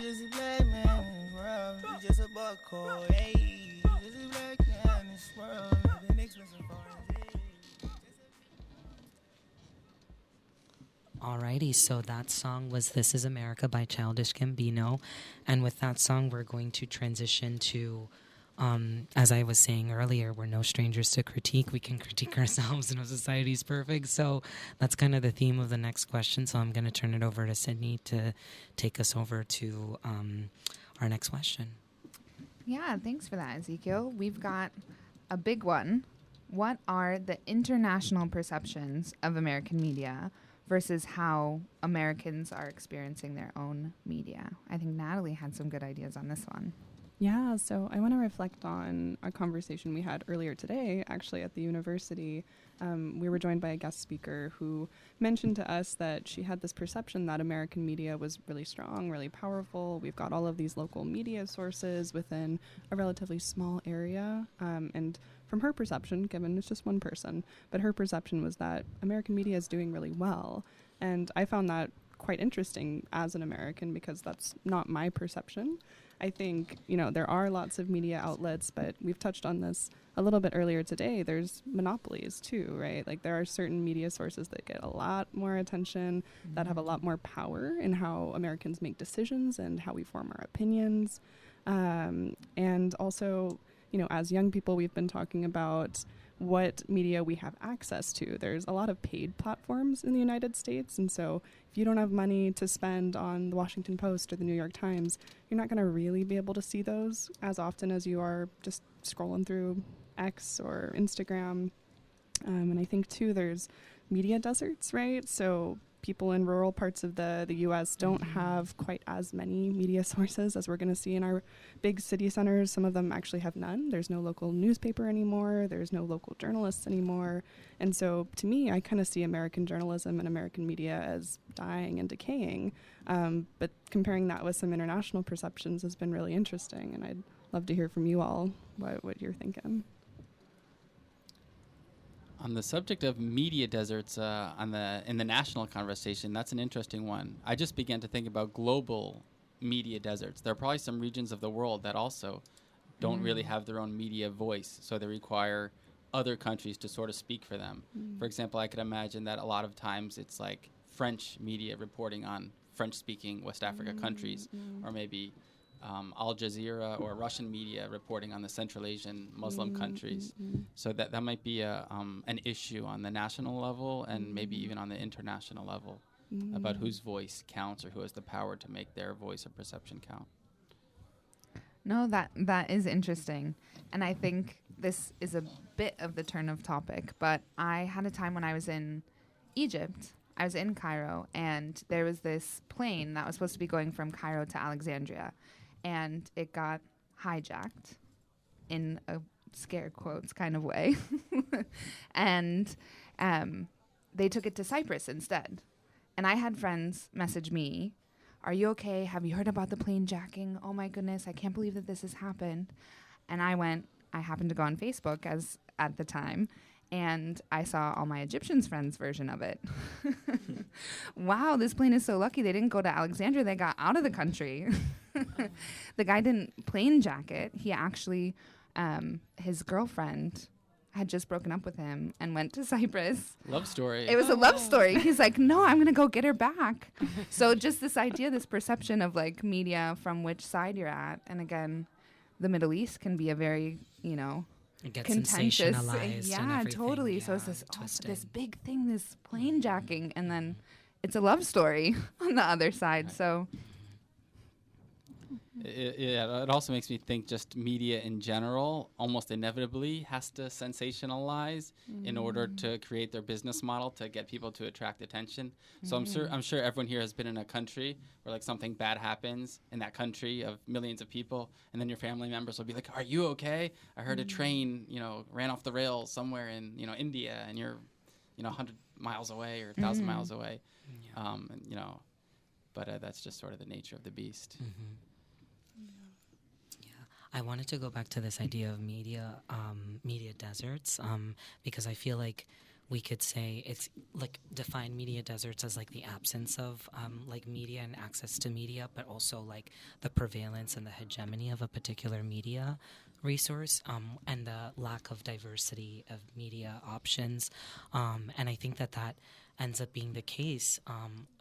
Just a black man in this world, you just a buck hole, hey. You just a black man in this world, living expensive foreign, Alrighty, so that song was "This Is America" by Childish Gambino, and with that song, we're going to transition to, as I was saying earlier, we're no strangers to critique. We can critique ourselves, no society's perfect. So that's kind of the theme of the next question. So I'm going to turn it over to Sydney to take us over to our next question. Yeah, thanks for that, Ezekiel. We've got a big one. What are the international perceptions of American media versus how Americans are experiencing their own media? I think Natalie had some good ideas on this one. Yeah, so I want to reflect on a conversation we had earlier today, actually, at the university. We were joined by a guest speaker who mentioned to us that she had this perception that American media was really strong, really powerful. We've got all of these local media sources within a relatively small area. And from her perception, given it's just one person, but her perception was that American media is doing really well. And I found that quite interesting as an American because that's not my perception. I think, there are lots of media outlets, but we've touched on this a little bit earlier today. There's monopolies too, right? Like there are certain media sources that get a lot more attention, that have a lot more power in how Americans make decisions and how we form our opinions. And also, as young people, we've been talking about what media we have access to. There's a lot of paid platforms in the United States, and so if you don't have money to spend on the Washington Post or the New York Times, you're not going to really be able to see those as often as you are just scrolling through X or Instagram. And I think, too, there's media deserts, right? So people in rural parts of the U.S. don't have quite as many media sources as we're going to see in our big city centers. Some of them actually have none. There's no local newspaper anymore. There's no local journalists anymore. And so to me, I kind of see American journalism and American media as dying and decaying. But comparing that with some international perceptions has been really interesting. And I'd love to hear from you all what you're thinking. On the subject of media deserts, in the national conversation, that's an interesting one. I just began to think about global media deserts. There are probably some regions of the world that also don't really have their own media voice, so they require other countries to sort of speak for them. For example, I could imagine that a lot of times it's like French media reporting on French-speaking West Africa countries, or maybe Al Jazeera or Russian media reporting on the Central Asian Muslim countries. So that might be an issue on the national level and maybe even on the international level about whose voice counts or who has the power to make their voice or perception count. No, that is interesting. And I think this is a bit of the turn of topic, but I had a time when I was in Egypt. I was in Cairo, and there was this plane that was supposed to be going from Cairo to Alexandria. And it got hijacked in a scare quotes kind of way. And they took it to Cyprus instead. And I had friends message me, "Are you okay? Have you heard about the plane jacking? Oh my goodness, I can't believe that this has happened." And I happened to go on Facebook at the time, and I saw all my Egyptian friends' version of it. Wow, this plane is so lucky they didn't go to Alexandria, they got out of the country. The guy didn't plane jack it. He actually, his girlfriend had just broken up with him and went to Cyprus. Love story. It was a love story. He's like, "No, I'm going to go get her back." So just this idea, this perception of like media from which side you're at. And again, the Middle East can be a very, It gets contentious. sensationalized and Yeah, everything. totally. Yeah, So it's this twisted. big thing, this plane jacking, and then it's a love story on the other side. So It also makes me think just media in general almost inevitably has to sensationalize in order to create their business model to get people to attract attention. So I'm sure everyone here has been in a country where like something bad happens in that country of millions of people, and then your family members will be like, "Are you okay? I heard a train, ran off the rails somewhere in, India, and you're, 100 miles away or 1,000 miles away." But that's just sort of the nature of the beast. I wanted to go back to this idea of media deserts, because I feel like we could say it's like define media deserts as like the absence of like media and access to media, but also like the prevalence and the hegemony of a particular media resource, and the lack of diversity of media options. And I think that ends up being the case,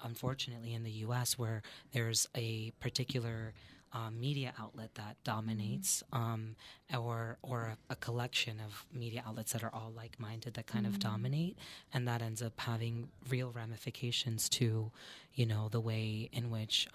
unfortunately, in the U.S., where there's a particular media outlet that dominates, or a collection of media outlets that are all like-minded that kind of dominate, and that ends up having real ramifications to, the way in which,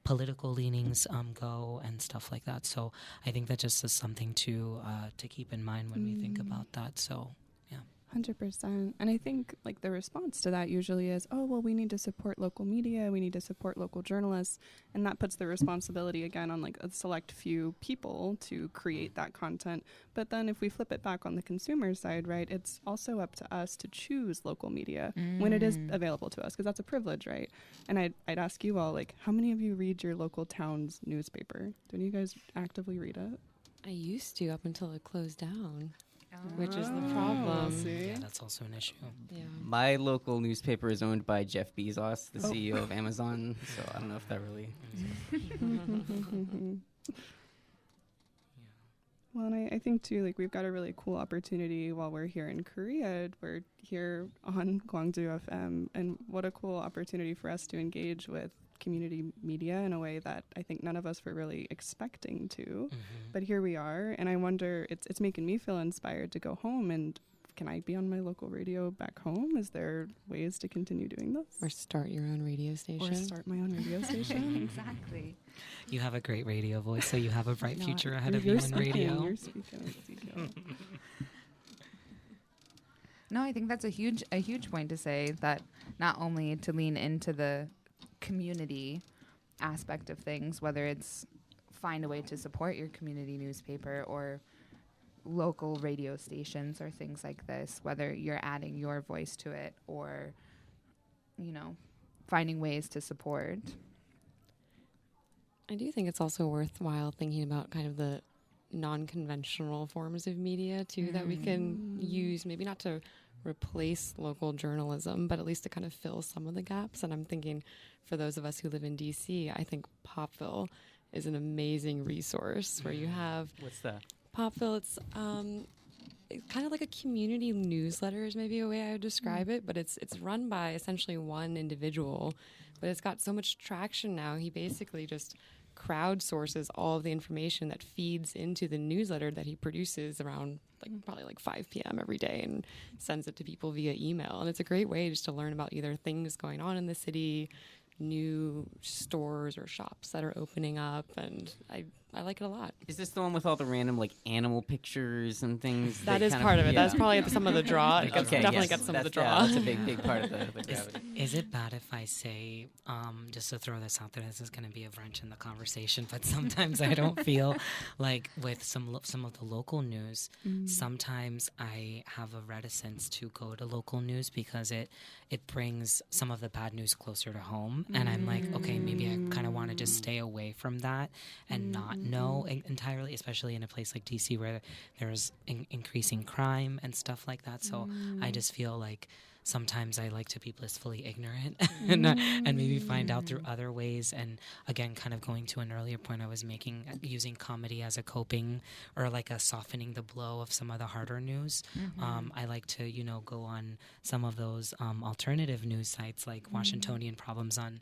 political leanings go and stuff like that. So I think that just is something to keep in mind when we think about that. So, yeah. 100%. And I think like the response to that usually is, oh, well, we need to support local media. We need to support local journalists. And that puts the responsibility again on like a select few people to create that content. But then if we flip it back on the consumer side, right, it's also up to us to choose local media when it is available to us, because that's a privilege, right? And I'd ask you all, like, how many of you read your local town's newspaper? Do any of you guys actively read it? I used to up until it closed down, which is the problem. See? Yeah, that's also an issue. Yeah. My local newspaper is owned by Jeff Bezos, the CEO of Amazon. So I don't know if that really. Well, and I think too, like, we've got a really cool opportunity while we're here in Korea. We're here on Gwangju FM, and what a cool opportunity for us to engage with community media in a way that I think none of us were really expecting to. But here we are, and I wonder, it's making me feel inspired to go home. And can I be on my local radio back home? Is there ways to continue doing this? Or start your own radio station. Or start my own radio station? Exactly. You have a great radio voice, so you have a bright No, future ahead of you're you in speaking, radio. You're speaking, Ezekiel. No, I think that's a huge point to say, that not only to lean into the community aspect of things, whether it's find a way to support your community newspaper or local radio stations or things like this, whether you're adding your voice to it or, you know, finding ways to support. I do think it's also worthwhile thinking about kind of the non-conventional forms of media too that we can use, maybe not to replace local journalism, but at least to kind of fill some of the gaps. And I'm thinking for those of us who live in DC, I think Popville is an amazing resource where you have What's that? Popville. It's kind of like a community newsletter is maybe a way I would describe it, but it's run by essentially one individual, but it's got so much traction now. He basically just crowdsources all of the information that feeds into the newsletter that he produces around probably 5 p.m. every day and sends it to people via email. And it's a great way just to learn about either things going on in the city, new stores or shops that are opening up, and I like it a lot. Is this the one with all the random animal pictures and things? That is part of it. That's probably some of the draw. It definitely gets some of the draw. That's a big part of the gravity. Is it bad if I say, just to throw this out there, this is going to be a wrench in the conversation, but sometimes I don't feel like with some of the local news, sometimes I have a reticence to go to local news because it brings some of the bad news closer to home. And I'm like, okay, maybe I kind of want to just stay away from that and not know entirely, especially in a place like DC where there's increasing crime and stuff like that. So I just feel like sometimes I like to be blissfully ignorant and maybe find out through other ways. And again, kind of going to an earlier point I was making, using comedy as a coping or like a softening the blow of some of the harder news. I like to, go on some of those alternative news sites like Washingtonian Problems on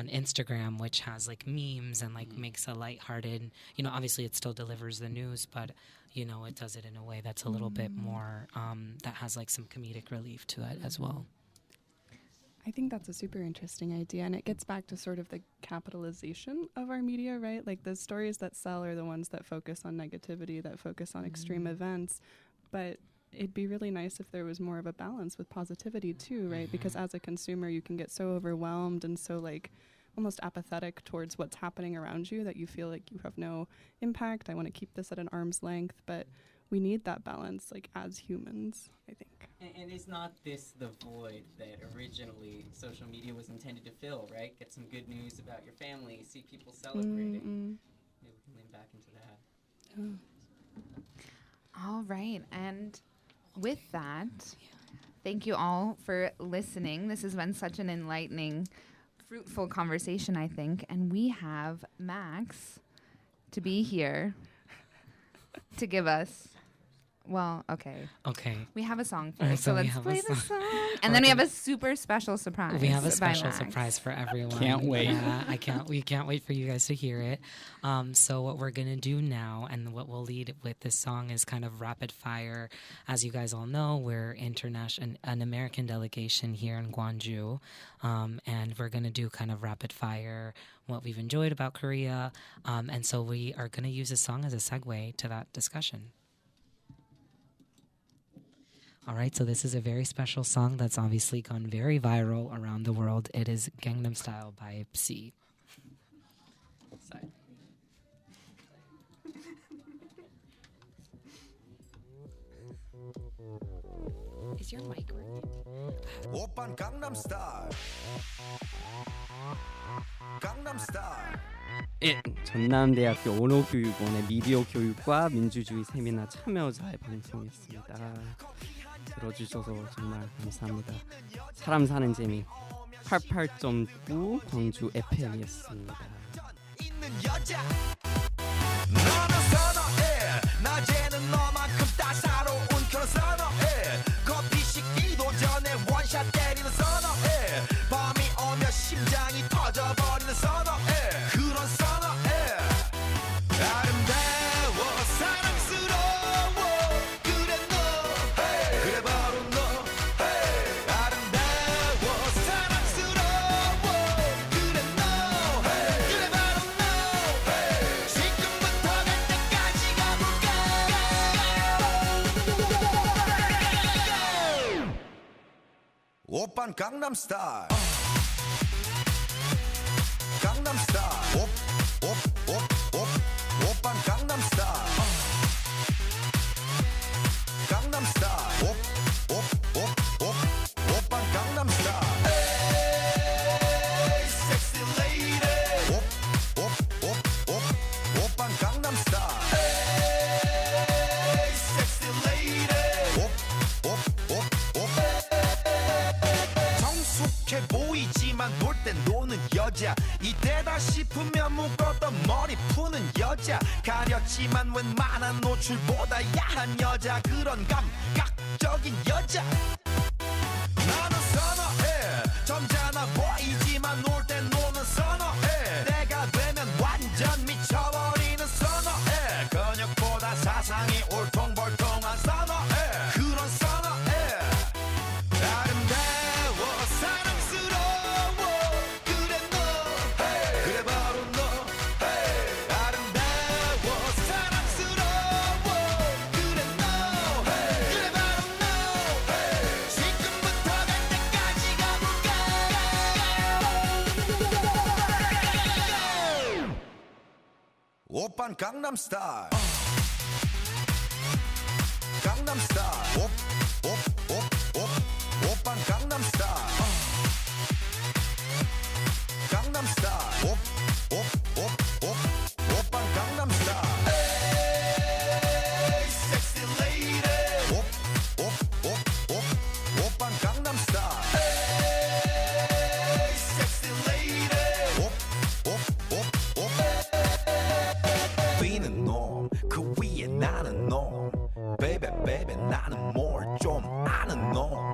Instagram, which has like memes and makes a lighthearted, obviously it still delivers the news, but it does it in a way that's a little bit more, that has some comedic relief to it as well. I think that's a super interesting idea, and it gets back to sort of the capitalization of our media, right? Like the stories that sell are the ones that focus on negativity, that focus on extreme events, but it'd be really nice if there was more of a balance with positivity too, right? Because as a consumer, you can get so overwhelmed and so almost apathetic towards what's happening around you that you feel like you have no impact. I want to keep this at an arm's length, but we need that balance as humans, I think. And is not this the void that originally social media was intended to fill, right? Get some good news about your family, see people celebrating. Maybe we can lean back into that. All right. And with that, thank you all for listening. This has been such an enlightening, fruitful conversation, I think. And we have Max to be here to give us... Okay. We have a song first, so let's play the song. And then we have a super special surprise. We have a special surprise for everyone. Can't wait. Yeah, we can't wait for you guys to hear it. So what we're going to do now and what we'll lead with this song is kind of rapid fire. As you guys all know, we're an American delegation here in Gwangju. And we're going to do kind of rapid fire what we've enjoyed about Korea. And so we are going to use this song as a segue to that discussion. All right, so this is a very special song that's obviously gone very viral around the world. It is Gangnam Style by Psy. Is your mic working? 오빤 강남스타일 강남스타일 예, 전남대학교 언어교육원의 미디어 교육과 민주주의 세미나 참여자의 방송이었습니다. 들어주셔서 정말 감사합니다. 사람 사는 재미 88.9 광주 FM이었습니다. 너는 선어해 낮에는 너만큼 따사로운 그런 선어해 커피 식기도 전에 원샷 때리는 선어해 밤이 오면 심장이 터져버리는 선어해 그런 선어해 아름다워 사랑스러워 그래 너 그래 바로 너 아름다워 사랑스러워 그래 너 그래 바로 너 지금부터 갈 때까지 가볼까 오빤 강남스타일 강남스타일 오빤 강남스타일 강남스타일 오빤 강남스타일 에이 섹시 레이디 오빤 강남스타일 에이 섹시 레이디 성숙해 보이지만 놀 땐 노는 여자 이때다 싶으면 묶었던 머리 푸는 여자 가렸지만 웬만한 노출보다 야한 여자 그런 감각적인 여자 나는 선어해 점잖아 보이지만 놀 땐 노는 선어해 내가 되면 완전 미쳐버리는 선어해 근육보다 사상이 울퉁불퉁한 선어해 그런 선어해 아름다워 사랑스러워 그래 너 그래 바로 너 아름다워 사랑스러워 그래 너 그래 바로 너 지금부터 갈 때까지 가볼까 오빤 강남스타일 강남스타일 오빤 강남스타일 강남스타일 오빤 강남스타일 에이 섹시 레이디 오빤 강남스타일 에이 섹시 레이디 B는 놈, 그 위에 나는 놈 Baby baby 나는 뭘 좀 아는 놈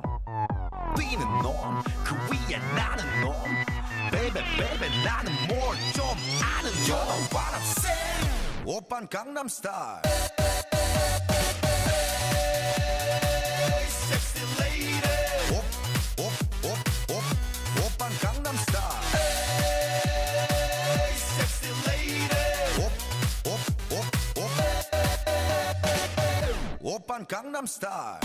B는 놈, 그 위에 나는 놈 Baby baby 나는 뭘 좀 아는 놈 You know what I'm saying 오빤 강남스타일 Sexy lady 오빤 강남스타일 Sexy lady 오빤 강남스타일